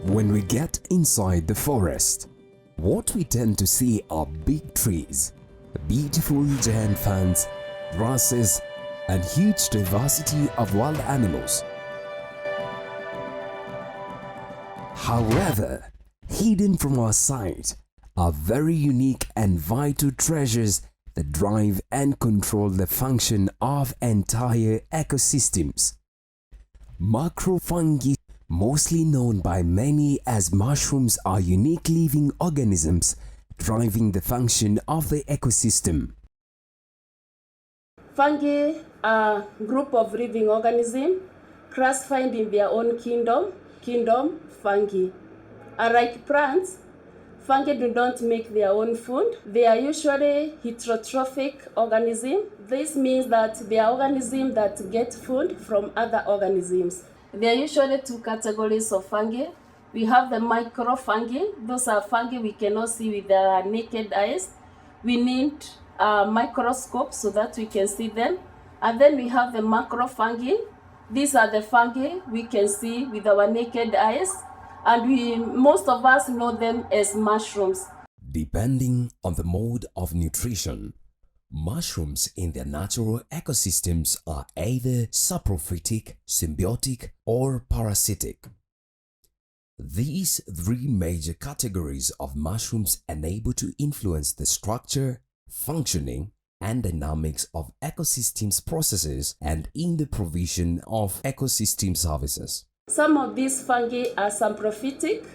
When we get inside the forest, what we tend to see are big trees, beautiful giant ferns, grasses, and huge diversity of wild animals. However, hidden from our sight are very unique and vital treasures that drive and control the function of entire ecosystems. Macrofungi, mostly known by many as mushrooms, are unique living organisms driving the function of the ecosystem. Fungi are a group of living organisms classified in their own kingdom fungi. Unlike plants, fungi do not make their own food. They are usually heterotrophic organisms. This means that they are organisms that get food from other organisms. There are usually two categories of fungi. We have the microfungi. Those are fungi we cannot see with our naked eyes. We need a microscope so that we can see them. And then we have the macrofungi. These are the fungi we can see with our naked eyes. And most of us know them as mushrooms. Depending on the mode of nutrition, mushrooms in their natural ecosystems are either saprophytic, symbiotic, or parasitic. These three major categories of mushrooms enable to influence the structure, functioning, and dynamics of ecosystems processes and in the provision of ecosystem services. Some of these fungi are saprophytic.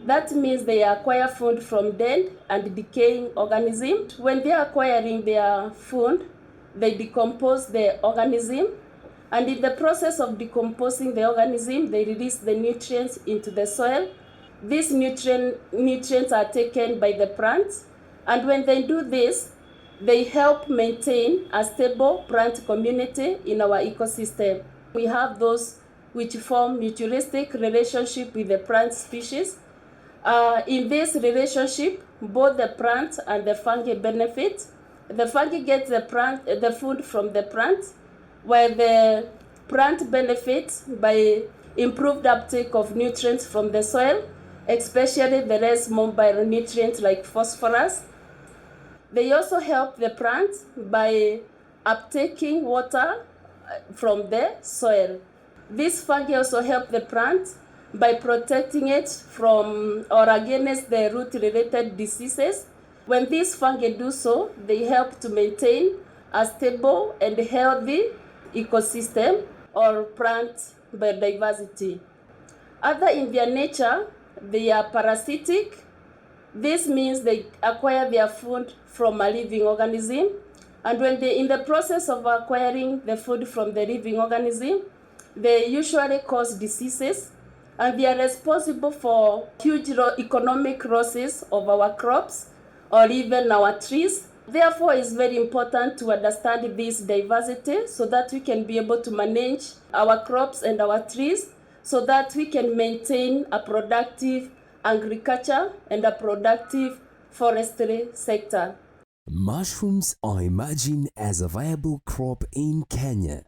That means they acquire food from dead and decaying organisms. When they are acquiring their food, they decompose the organism. And in the process of decomposing the organism, they release the nutrients into the soil. These nutrients are taken by the plants. And when they do this, they help maintain a stable plant community in our ecosystem. We have those which form mutualistic relationship with the plant species. In this relationship, both the plant and the fungi benefit. The fungi get the food from the plant, while the plant benefits by improved uptake of nutrients from the soil, especially the less mobile nutrients like phosphorus. They also help the plant by uptaking water from the soil. These fungi also help the plant by protecting it from or against the root-related diseases. When these fungi do so, they help to maintain a stable and healthy ecosystem or plant biodiversity. Other in their nature, they are parasitic. This means they acquire their food from a living organism. And when in the process of acquiring the food from the living organism, they usually cause diseases, and they are responsible for huge economic losses of our crops or even our trees. Therefore, it's very important to understand this diversity so that we can be able to manage our crops and our trees so that we can maintain a productive agriculture and a productive forestry sector. Mushrooms are emerging as a viable crop in Kenya.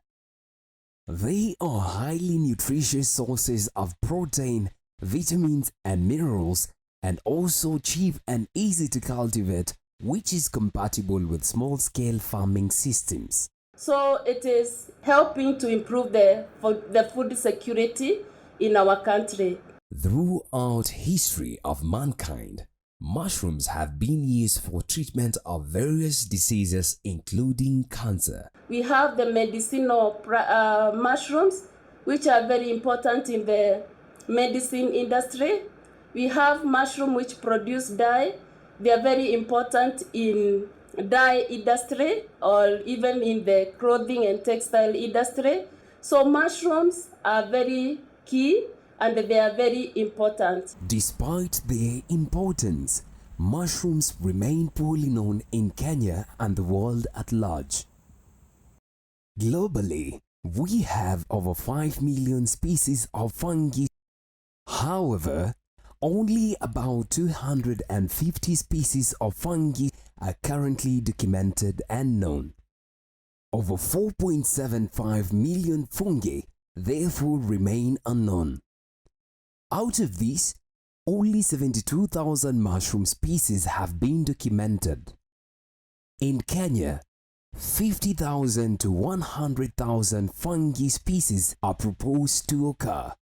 They are highly nutritious sources of protein, vitamins, and minerals, and also cheap and easy to cultivate, which is compatible with small-scale farming systems. So it is helping to improve the food security in our country. Throughout history of mankind, mushrooms have been used for treatment of various diseases including cancer. We have the medicinal mushrooms, which are very important in the medicine industry. We have mushrooms which produce dye. They are very important in dye industry or even in the clothing and textile industry. So mushrooms are very key and they are very important. Despite their importance, mushrooms remain poorly known in Kenya and the world at large. Globally, we have over 5 million species of fungi. However, only about 250 species of fungi are currently documented and known. Over 4.75 million fungi therefore remain unknown. Out of these, only 72,000 mushroom species have been documented. In Kenya, 50,000 to 100,000 fungi species are proposed to occur.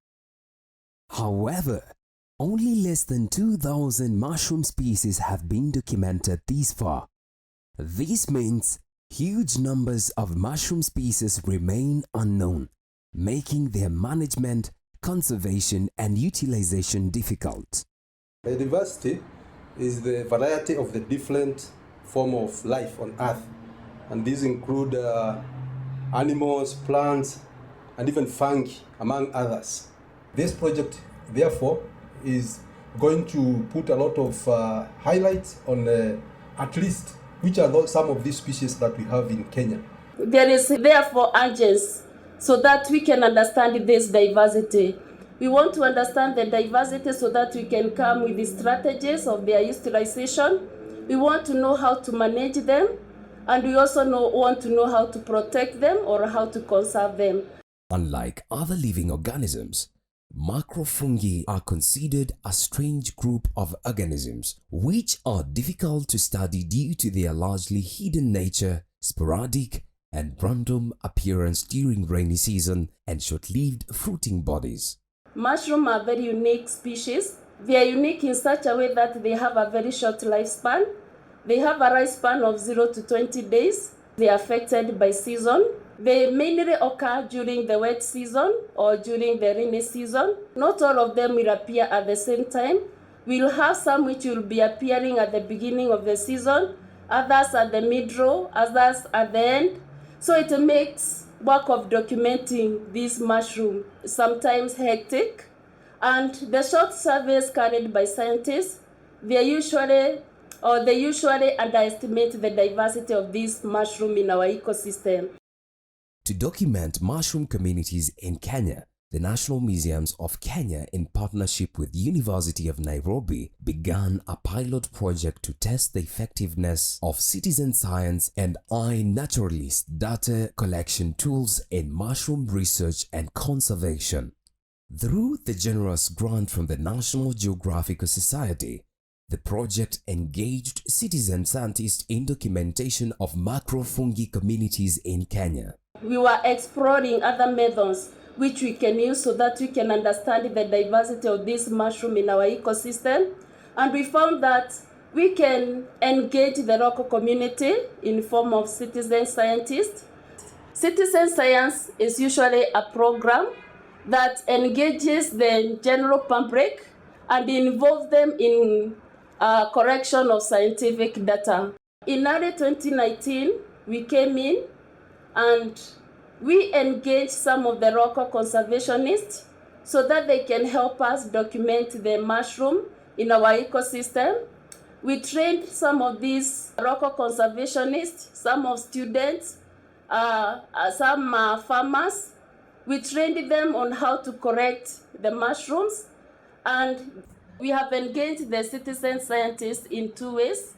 However, only less than 2,000 mushroom species have been documented thus far. This means huge numbers of mushroom species remain unknown, making their management, conservation and utilization difficult. Biodiversity is the variety of the different form of life on Earth, and these include animals, plants, and even fungi, among others. This project, therefore, is going to put a lot of highlights on at least which are some of these species that we have in Kenya. There is therefore urgency so that we can understand this diversity. We want to understand the diversity so that we can come with the strategies of their utilization. We want to know how to manage them, and we also want to know how to protect them or how to conserve them. Unlike other living organisms, macrofungi are considered a strange group of organisms which are difficult to study due to their largely hidden nature, sporadic and random appearance during rainy season, and short-lived fruiting bodies. Mushrooms are very unique species. They are unique in such a way that they have a very short lifespan. They have a lifespan of 0 to 20 days. They are affected by season. They mainly occur during the wet season or during the rainy season. Not all of them will appear at the same time. We'll have some which will be appearing at the beginning of the season, others at the middle, others at the end. So it makes work of documenting this mushroom sometimes hectic. And the short surveys carried by scientists, they usually underestimate the diversity of this mushroom in our ecosystem. To document mushroom communities in Kenya, the National Museums of Kenya, in partnership with University of Nairobi, began a pilot project to test the effectiveness of citizen science and iNaturalist data collection tools in mushroom research and conservation. Through the generous grant from the National Geographical Society, the project engaged citizen scientists in documentation of macrofungi communities in Kenya. We were exploring other methods which we can use so that we can understand the diversity of this mushroom in our ecosystem. And we found that we can engage the local community in form of citizen scientists. Citizen science is usually a program that engages the general public and involves them in correction of scientific data. In early 2019, we came in and we engaged some of the local conservationists so that they can help us document the mushroom in our ecosystem. We trained some of these local conservationists, some of students, some farmers. We trained them on how to correct the mushrooms, and we have engaged the citizen scientists in 2 ways.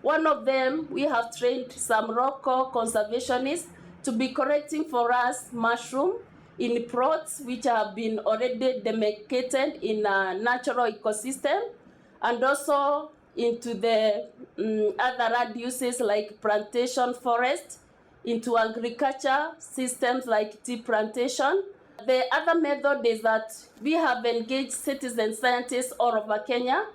One of them, we have trained some local conservationists to be correcting for us mushroom in plots which have been already demarcated in a natural ecosystem, and also into the other land uses like plantation forest, into agriculture systems like tea plantation. The other method is that we have engaged citizen scientists all over Kenya,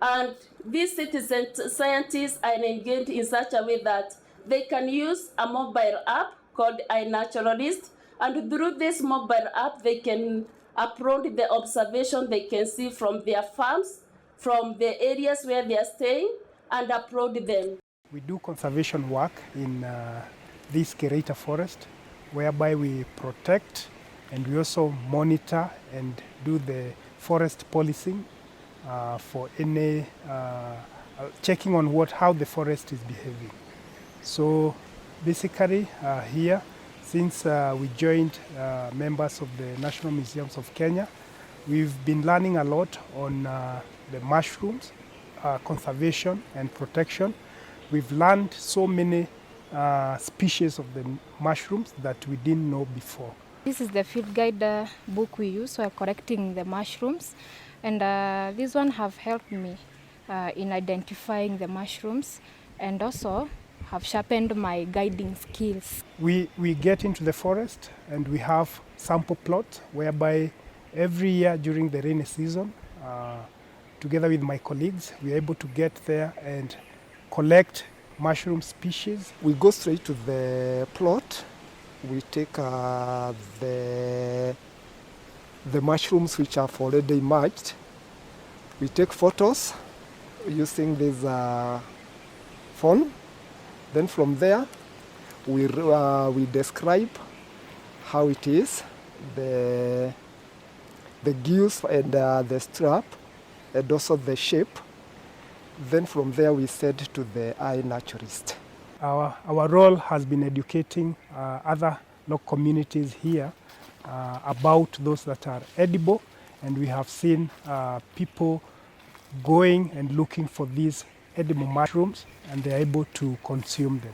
and these citizen scientists are engaged in such a way that they can use a mobile app called iNaturalist, and through this mobile app they can upload the observation they can see from their farms, from the areas where they are staying, and upload them. We do conservation work in this Kereita forest, whereby we protect and we also monitor and do the forest policing for any checking on how the forest is behaving. So basically here, since we joined members of the National Museums of Kenya, we've been learning a lot on the mushrooms, conservation and protection. We've learned so many species of the mushrooms that we didn't know before. This is the field guide book we use for collecting the mushrooms. And this one have helped me in identifying the mushrooms, and also have sharpened my guiding skills. We get into the forest and we have sample plots whereby every year during the rainy season, together with my colleagues, we are able to get there and collect mushroom species. We go straight to the plot. We take the mushrooms which have already emerged. We take photos using this phone. Then from there, we describe how it is, the gills and the strap, and also the shape. Then from there we send to the eye naturalist. Our role has been educating other local communities here about those that are edible, and we have seen people going and looking for these edible mushrooms, and they're able to consume them.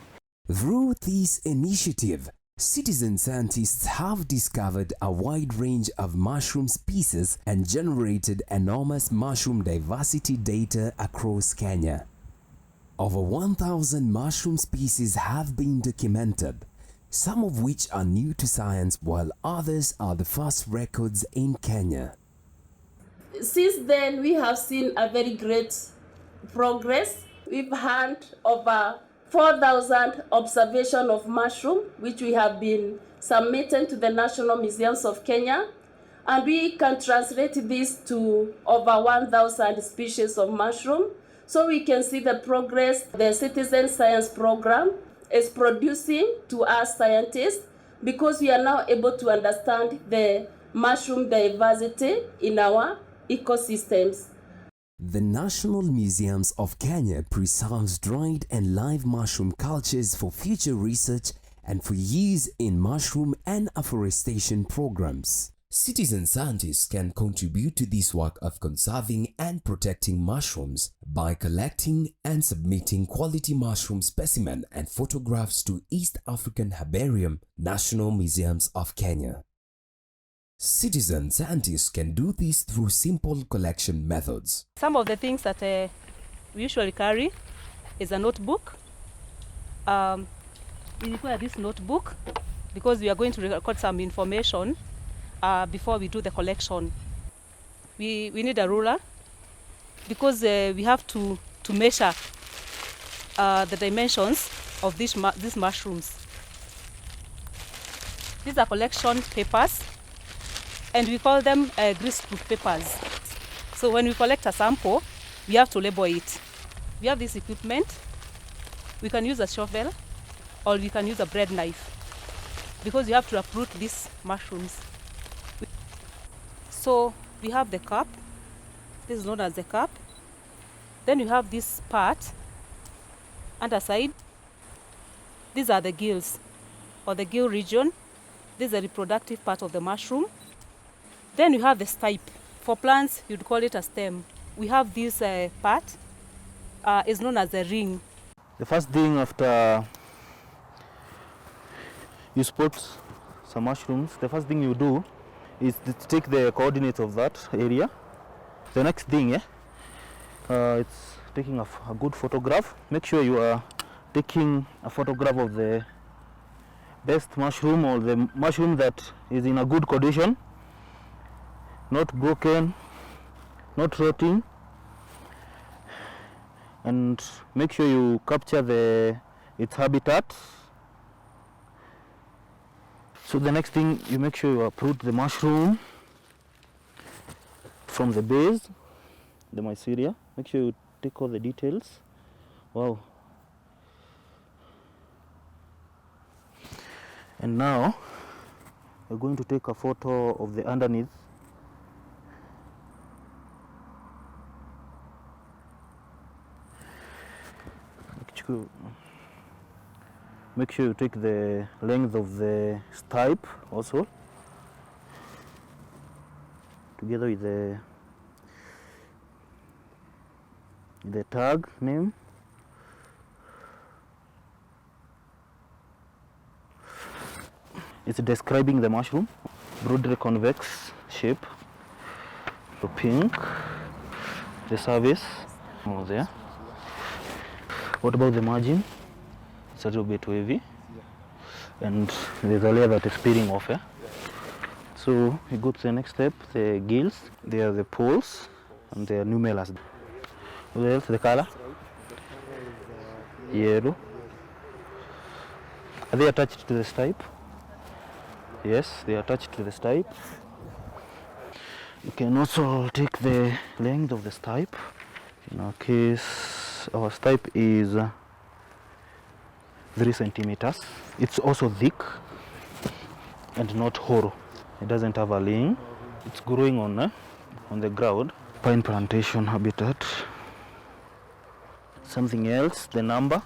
Through this initiative, citizen scientists have discovered a wide range of mushroom species and generated enormous mushroom diversity data across Kenya. Over 1,000 mushroom species have been documented, some of which are new to science while others are the first records in Kenya. Since then, we have seen a very great progress. We've had over 4,000 observations of mushroom, which we have been submitting to the National Museums of Kenya. And we can translate this to over 1,000 species of mushroom. So we can see the progress the citizen science program is producing to us scientists, because we are now able to understand the mushroom diversity in our ecosystems. The National Museums of Kenya preserves dried and live mushroom cultures for future research and for use in mushroom and afforestation programs. Citizen scientists can contribute to this work of conserving and protecting mushrooms by collecting and submitting quality mushroom specimen and photographs to East African Herbarium, National Museums of Kenya. Citizen scientists can do this through simple collection methods. Some of the things that we usually carry is a notebook. We require this notebook because we are going to record some information before we do the collection. We need a ruler because we have to measure the dimensions of these mushrooms. These are collection papers, and we call them greaseproof papers. So when we collect a sample, we have to label it. We have this equipment. We can use a shovel or we can use a bread knife because you have to uproot these mushrooms. So we have the cup. This is known as the cup. Then you have this part underside. These are the gills or the gill region. This is the reproductive part of the mushroom. Then you have the stipe. For plants, you'd call it a stem. We have this part, is known as the ring. The first thing after you spot some mushrooms, the first thing you do is to take the coordinates of that area. The next thing, it's taking a good photograph. Make sure you are taking a photograph of the best mushroom or the mushroom that is in a good condition, not broken, not rotting, and make sure you capture its habitat. So the next thing, you make sure you uproot the mushroom from the base, the mycelia. Make sure you take all the details. Wow. And now we're going to take a photo of the underneath. Make sure you take the length of the stipe also, together with the tag name. It's describing the mushroom, broadly convex shape. So pink, the surface, over there. What about the margin? It's a little bit wavy. And there's a layer that is peeling off. So we go to the next step, the gills. They are the poles and they are numerous. What else? The color? Yellow. Are they attached to the stipe? Yes, they are attached to the stipe. You can also take the length of the stipe. In our case, our stipe is 3 centimeters. It's also thick and not hollow. It doesn't have a laying. It's growing on the ground. Pine plantation habitat. Something else, the number.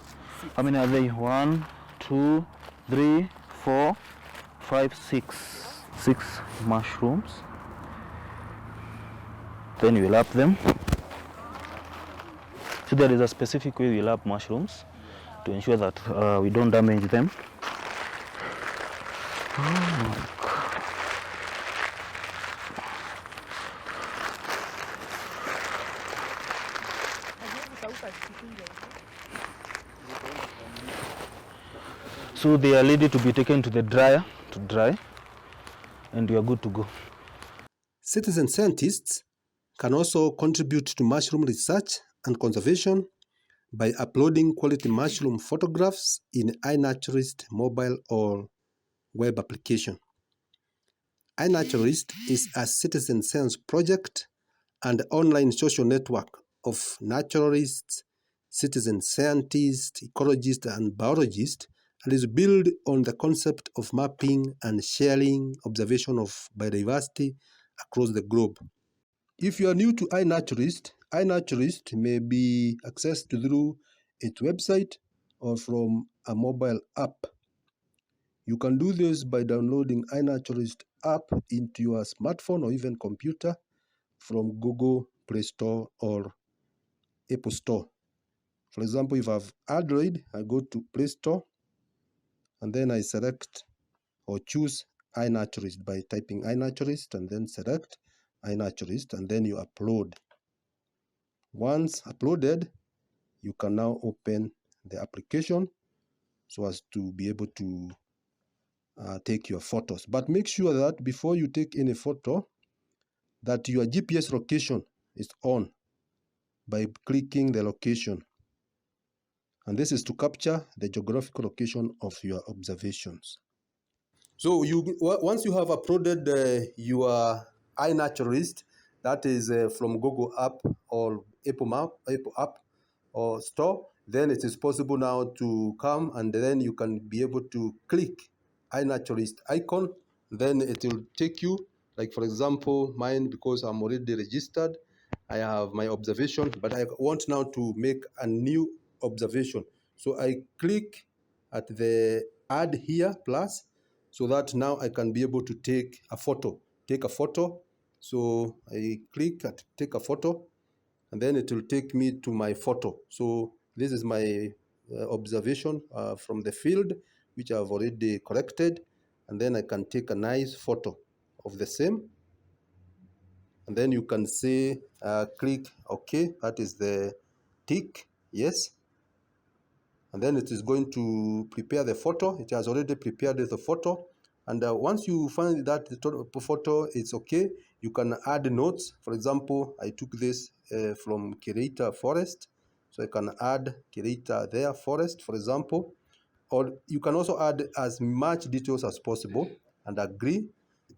How many are they? 1, 2, 3, 4, 5, 6. 6 mushrooms. Then you lap them. So there is a specific way we lap mushrooms to ensure that we don't damage them. So they are ready to be taken to the dryer to dry, and you are good to go. Citizen scientists can also contribute to mushroom research and conservation by uploading quality mushroom photographs in iNaturalist mobile or web application. iNaturalist is a citizen science project and online social network of naturalists, citizen scientists, ecologists, and biologists, and is built on the concept of mapping and sharing observation of biodiversity across the globe. If you are new to iNaturalist may be accessed through its website or from a mobile app. You can do this by downloading iNaturalist app into your smartphone or even computer from Google Play Store or Apple Store. For example, if I have Android, I go to Play Store and then I select or choose iNaturalist by typing iNaturalist and then select iNaturalist and then you upload. Once uploaded, you can now open the application so as to be able to take your photos. But make sure that before you take any photo, that your GPS location is on by clicking the location. And this is to capture the geographical location of your observations. So once you have uploaded your iNaturalist, that is from Google app or Apple app or store, then it is possible now to come and then you can be able to click iNaturalist icon. Then it will take you, like for example, mine, because I'm already registered, I have my observation, but I want now to make a new observation. So I click at the add here plus, so that now I can be able to take a photo. So I click at take a photo and then it will take me to my photo. So this is my observation from the field, which I've already collected. And then I can take a nice photo of the same. And then you can say, click OK, that is the tick, yes. And then it is going to prepare the photo. It has already prepared the photo. And once you find that the photo is okay, you can add notes. For example, I took this from Kirita Forest. So I can add Kirita there Forest, for example. Or you can also add as much details as possible and agree.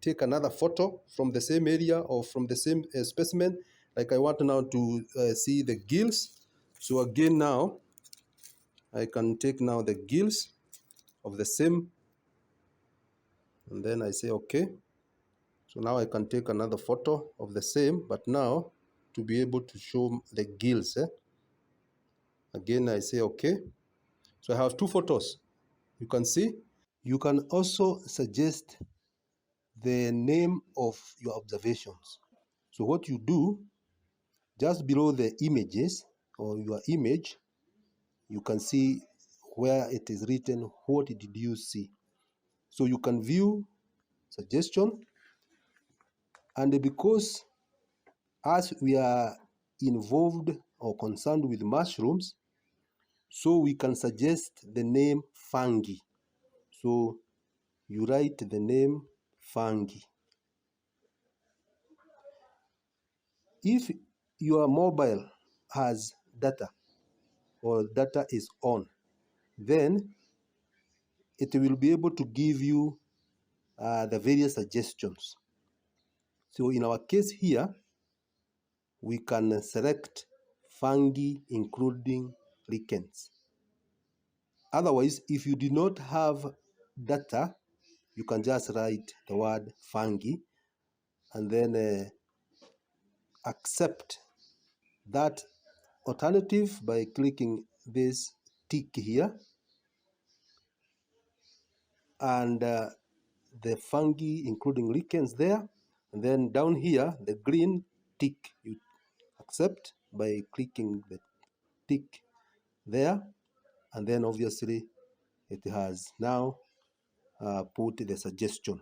Take another photo from the same area or from the same specimen. Like I want now to see the gills. So again now, I can take now the gills of the same, and then I say okay. So now I can take another photo of the same, but now to be able to show the gills. Again, I say okay. So I have two photos. You can see. You can also suggest the name of your observations. So what you do, just below the images or your image, you can see where it is written, what did you see? So you can view suggestion, and because as we are involved or concerned with mushrooms, so we can suggest the name fungi. So you write the name fungi. If your mobile has data or data is on, then it will be able to give you the various suggestions. So in our case here, we can select fungi including lichens. Otherwise, if you do not have data, you can just write the word fungi and then accept that alternative by clicking this tick here, and the fungi including lichens there, and then down here the green tick you accept by clicking the tick there, and then obviously it has now put the suggestion.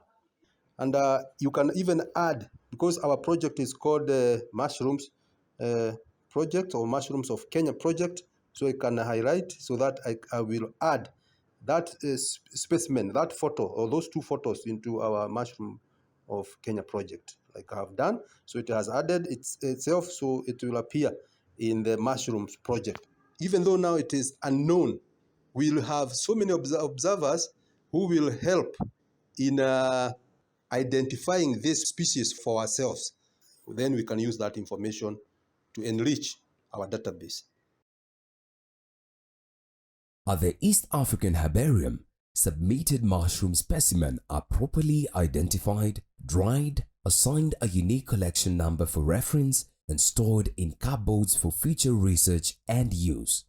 And you can even add, because our project is called Mushrooms Project or Mushrooms of Kenya Project, so I can highlight so that I will add that specimen, that photo or those two photos into our Mushroom of Kenya project, like I have done. So it has added itself, so it will appear in the Mushrooms project. Even though now it is unknown, we'll have so many observers who will help in identifying this species for ourselves. Then we can use that information to enrich our database. At the East African Herbarium, submitted mushroom specimens are properly identified, dried, assigned a unique collection number for reference, and stored in cupboards for future research and use.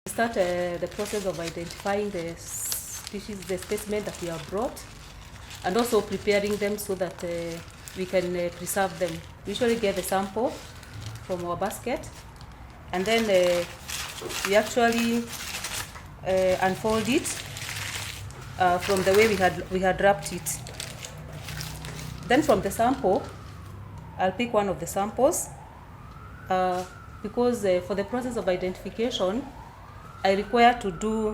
We start the process of identifying the species, the specimen that we have brought, and also preparing them so that we can preserve them. We usually get the sample from our basket, and then we actually unfold it from the way we had wrapped it. Then from the sample, I'll pick one of the samples because for the process of identification, I require to do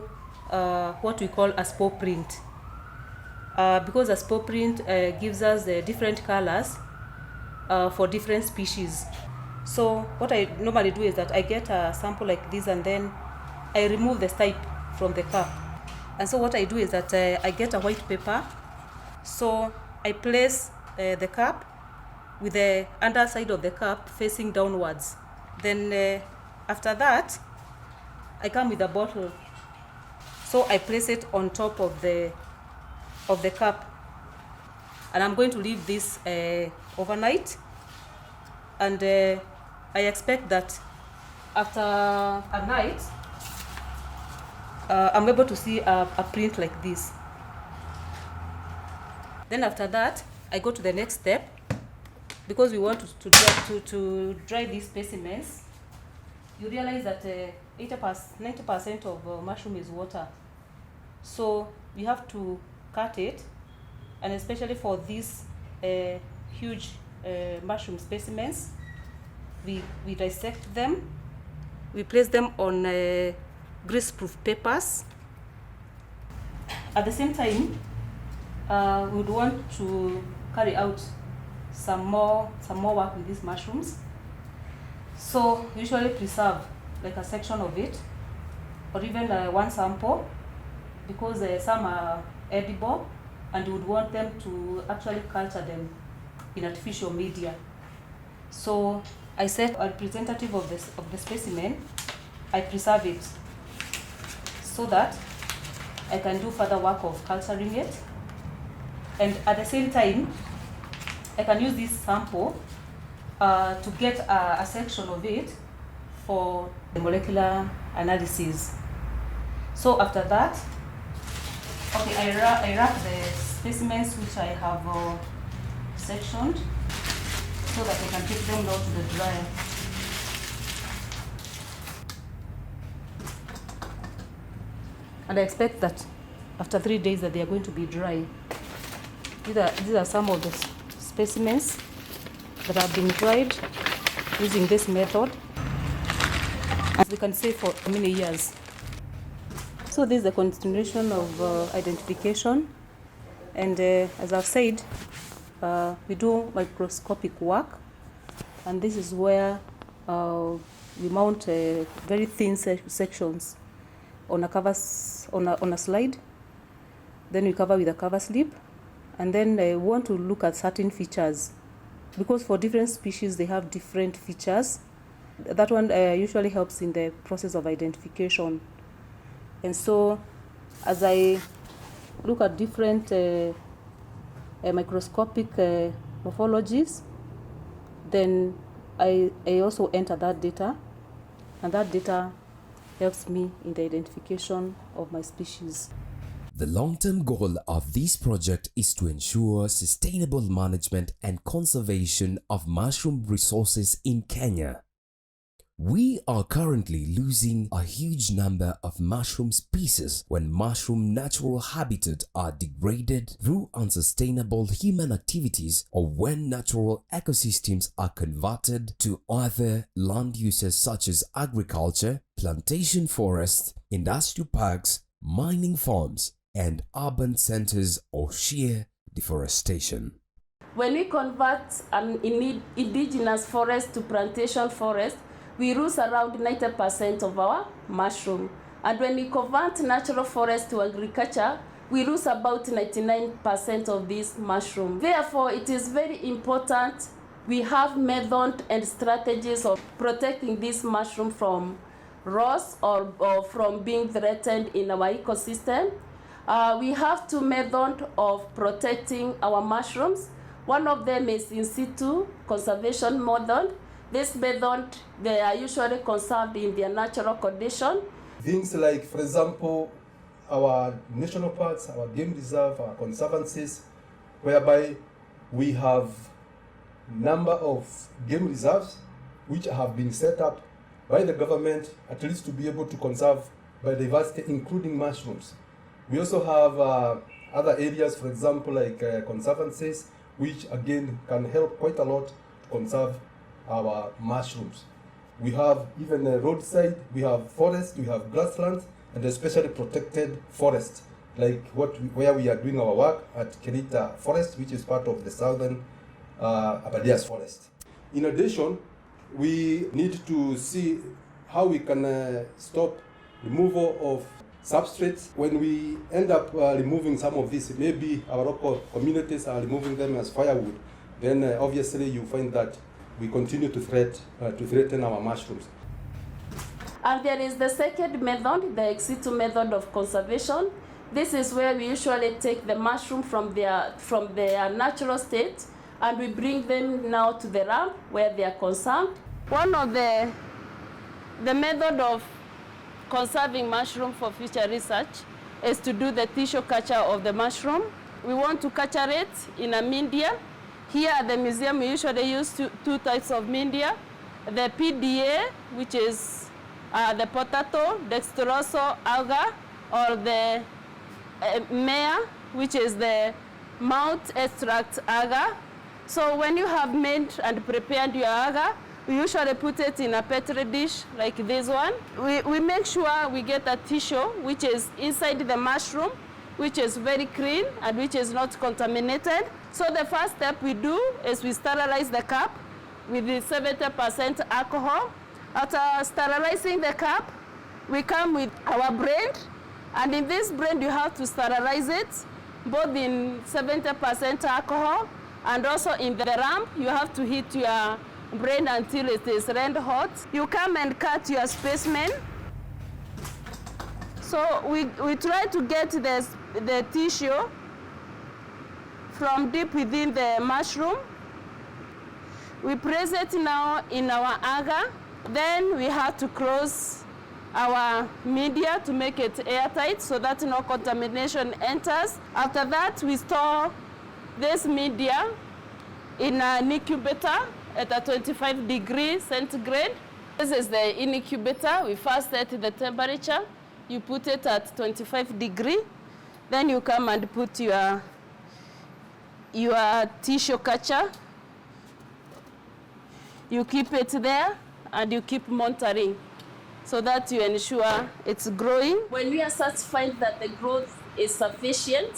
what we call a spore print. Because a spore print gives us different colors for different species. So what I normally do is that I get a sample like this and then I remove the stipe from the cup. And so what I do is that I get a white paper. So I place the cup with the underside of the cup facing downwards. Then after that, I come with a bottle. So I place it on top of the cup, and I'm going to leave this overnight, and I expect that after a night I'm able to see a print like this. Then after that I go to the next step, because we want to dry these specimens. You realize that 90% of mushroom is water, so we have to cut it, and especially for these huge mushroom specimens, we dissect them, we place them on grease-proof papers. At the same time, we would want to carry out some more work with these mushrooms. So we usually preserve like a section of it, or even one sample, because some are edible and we would want them to actually culture them in artificial media. So I set a representative of the specimen, I preserve it so that I can do further work of culturing it, and at the same time I can use this sample to get a section of it for the molecular analysis. So after that, okay, I wrap the specimens which I have sectioned so that I can take them down to the dryer. And I expect that after 3 days that they are going to be dry. These are some of the specimens that have been dried. using this method, as we can say, for many years. So this is the continuation of identification, and as I've said, we do microscopic work, and this is where we mount very thin sections on a slide. Then we cover with a cover slip, and then we want to look at certain features, because for different species they have different features. That one usually helps in the process of identification. And so as I look at different microscopic morphologies, then I also enter that data, and that data helps me in the identification of my species. The long-term goal of this project is to ensure sustainable management and conservation of mushroom resources in Kenya. We are currently losing a huge number of mushroom species when mushroom natural habitat are degraded through unsustainable human activities, or when natural ecosystems are converted to other land uses such as agriculture, plantation forests, industrial parks, mining farms, and urban centers, or sheer deforestation. When we convert an indigenous forest to plantation forest, we lose around 90% of our mushroom. And when we convert natural forest to agriculture, we lose about 99% of this mushroom. Therefore, it is very important we have methods and strategies of protecting this mushroom from loss or from being threatened in our ecosystem. We have two methods of protecting our mushrooms. One of them is in situ conservation method. This method, they are usually conserved in their natural condition. Things like, for example, our national parks, our game reserve, our conservancies, whereby we have number of game reserves which have been set up by the government, at least to be able to conserve biodiversity, including mushrooms. We also have other areas, for example, like conservancies, which again can help quite a lot to conserve our mushrooms. We have even a roadside, we have forest, we have grasslands, and especially protected forest, like where we are doing our work at Kerita Forest, which is part of the southern Aberdares Forest. In addition, we need to see how we can stop removal of substrates. When we end up removing some of this, maybe our local communities are removing them as firewood, then obviously you find that we continue to threaten our mushrooms. And there is the second method, the ex situ method of conservation. This is where we usually take the mushroom from their natural state, and we bring them now to the ramp where they are conserved. One of the method of conserving mushroom for future research is to do the tissue culture of the mushroom. We want to culture it in a media. Here at the museum, we usually use two types of media. The PDA, which is the potato, dextroso alga, or the mea, which is the mount extract agar. So when you have made and prepared your agar, we usually put it in a petri dish like this one. We make sure we get a tissue which is inside the mushroom, which is very clean and which is not contaminated. So the first step we do is we sterilize the cup with the 70% alcohol. After sterilizing the cup, we come with our blend, and in this blend you have to sterilize it both in 70% alcohol and also in the ramp. You have to heat your blend until it is red hot. You come and cut your specimen. So we try to get the tissue from deep within the mushroom. We press it now in our agar. Then we have to close our media to make it airtight so that no contamination enters. After that, we store this media in an incubator at a 25 degrees centigrade. This is the incubator. We first set the temperature. You put it at 25 degrees. Then you come and put your tissue culture you keep it there and you keep monitoring so that you ensure it's growing. When we are satisfied that the growth is sufficient,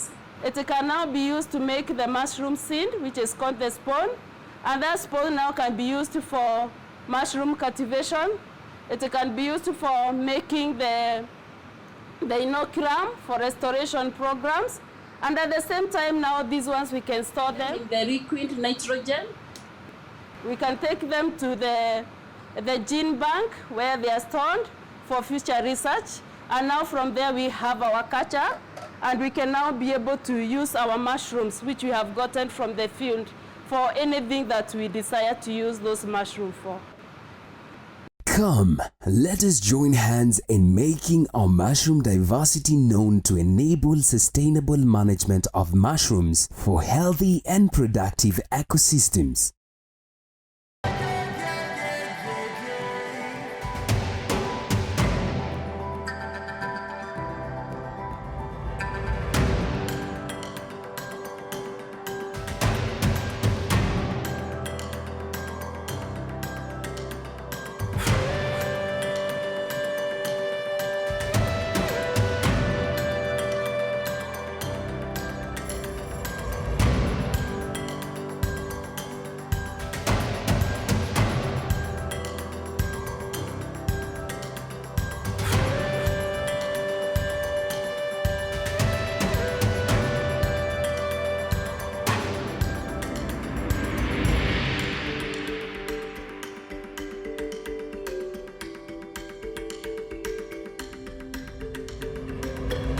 it can now be used to make the mushroom seed, which is called the spawn. And that spawn now can be used for mushroom cultivation. It can be used for making the inoculum for restoration programs. And at the same time now, these ones we can store them in the liquid nitrogen. We can take them to the gene bank where they are stored for future research. And now from there we have our culture, and we can now be able to use our mushrooms, which we have gotten from the field, for anything that we desire to use those mushrooms for. Come, let us join hands in making our mushroom diversity known to enable sustainable management of mushrooms for healthy and productive ecosystems.